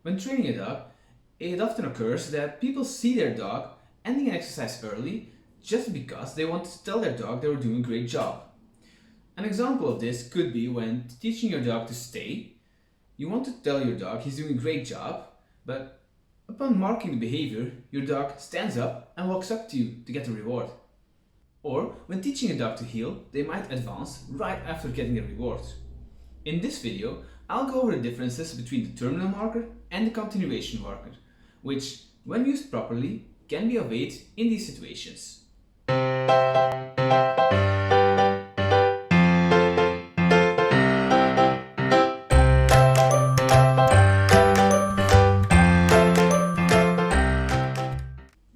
When training a dog, it often occurs that people see their dog ending an exercise early just because they want to tell their dog they were doing a great job. An example of this could be when teaching your dog to stay. You want to tell your dog he's doing a great job, but upon marking the behavior, your dog stands up and walks up to you to get the reward. Or when teaching a dog to heel, they might advance right after getting the reward. In this video, I'll go over the differences between the terminal marker and the continuation marker, which, when used properly, can be of aid in these situations.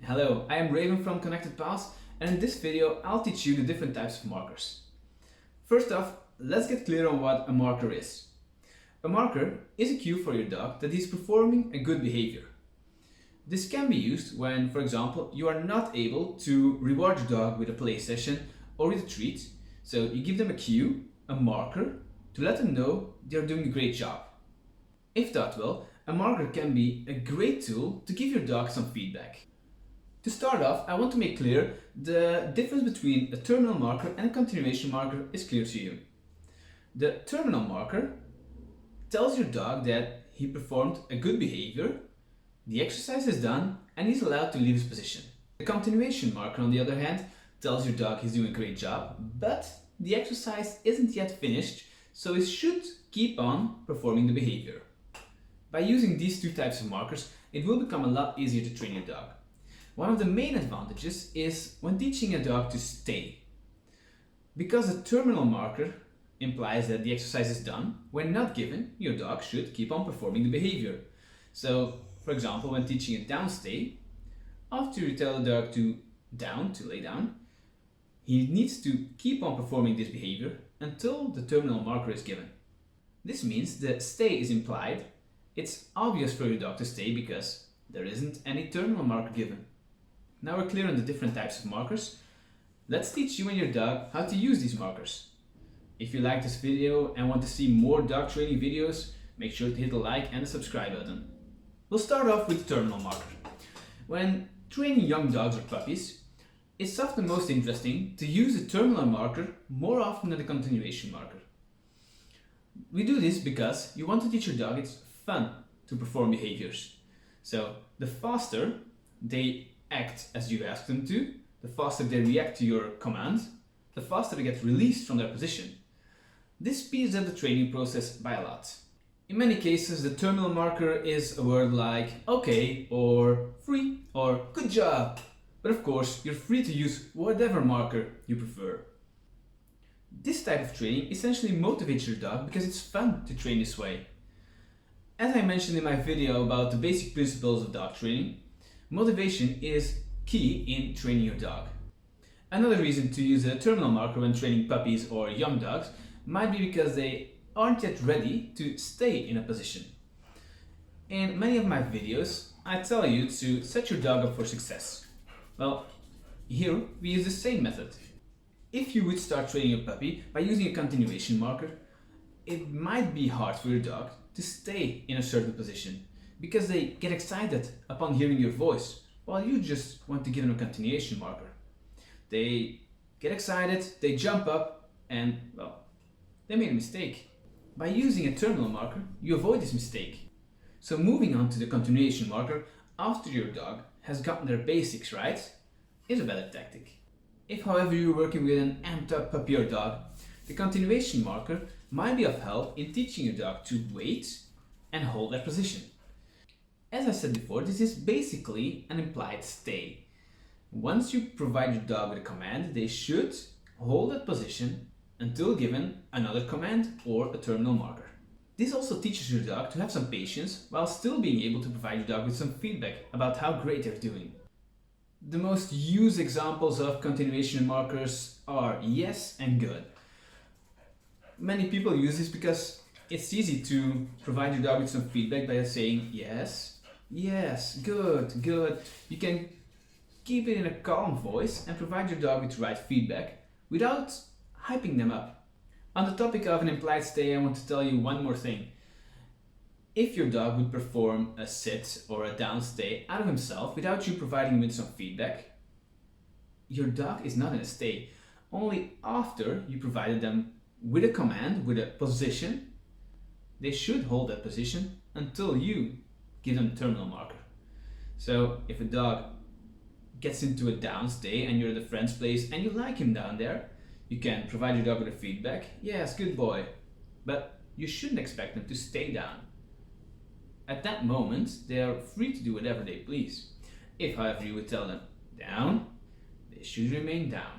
Hello, I am Raven from Connected Paths, and in this video I'll teach you the different types of markers. First off, let's get clear on what a marker is. A marker is a cue for your dog that he's performing a good behavior. This can be used when, for example, you are not able to reward your dog with a play session or with a treat, so you give them a cue, a marker, to let them know they're doing a great job. If taught well, a marker can be a great tool to give your dog some feedback. To start off, I want to make clear the difference between a terminal marker and a continuation marker is clear to you. The terminal marker tells your dog that he performed a good behavior, the exercise is done, and he's allowed to leave his position. The continuation marker, on the other hand, tells your dog he's doing a great job, but the exercise isn't yet finished, so he should keep on performing the behavior. By using these two types of markers, it will become a lot easier to train your dog. One of the main advantages is when teaching a dog to stay. Because the terminal marker implies that the exercise is done, when not given, your dog should keep on performing the behavior. So, for example, when teaching a down stay, after you tell the dog to lay down, he needs to keep on performing this behavior until the terminal marker is given. This means the stay is implied. It's obvious for your dog to stay because there isn't any terminal marker given. Now we're clear on the different types of markers. Let's teach you and your dog how to use these markers. If you like this video and want to see more dog training videos, make sure to hit the like and the subscribe button. We'll start off with the terminal marker. When training young dogs or puppies, it's often most interesting to use the terminal marker more often than the continuation marker. We do this because you want to teach your dog it's fun to perform behaviors. So the faster they act as you ask them to, the faster they react to your command, the faster they get released from their position. This speeds up the training process by a lot. In many cases, the terminal marker is a word like okay, or free, or good job. But of course, you're free to use whatever marker you prefer. This type of training essentially motivates your dog because it's fun to train this way. As I mentioned in my video about the basic principles of dog training, motivation is key in training your dog. Another reason to use a terminal marker when training puppies or young dogs might be because they aren't yet ready to stay in a position. In many of my videos, I tell you to set your dog up for success. Well, here we use the same method. If you would start training your puppy by using a continuation marker, it might be hard for your dog to stay in a certain position because they get excited upon hearing your voice, while you just want to give them a continuation marker. They get excited, they jump up, and, well, they made a mistake. By using a terminal marker, you avoid this mistake. So moving on to the continuation marker after your dog has gotten their basics right is a better tactic. If, however, you're working with an amped up puppy or dog, the continuation marker might be of help in teaching your dog to wait and hold their position. As I said before, this is basically an implied stay. Once you provide your dog with a command, they should hold that position until given another command or a terminal marker. This also teaches your dog to have some patience while still being able to provide your dog with some feedback about how great they're doing. The most used examples of continuation markers are yes and good. Many people use this because it's easy to provide your dog with some feedback by saying yes, yes, good, good. You can keep it in a calm voice and provide your dog with the right feedback without hyping them up. On the topic of an implied stay, I want to tell you one more thing. If your dog would perform a sit or a down stay out of himself without you providing him with some feedback, your dog is not in a stay. Only after you provided them with a command, with a position, they should hold that position until you give them terminal marker. So if a dog gets into a down stay and you're at a friend's place and you like him down there, you can provide your dog with a feedback. Yes, good boy. But you shouldn't expect them to stay down. At that moment, they are free to do whatever they please. If, however, you would tell them down, they should remain down.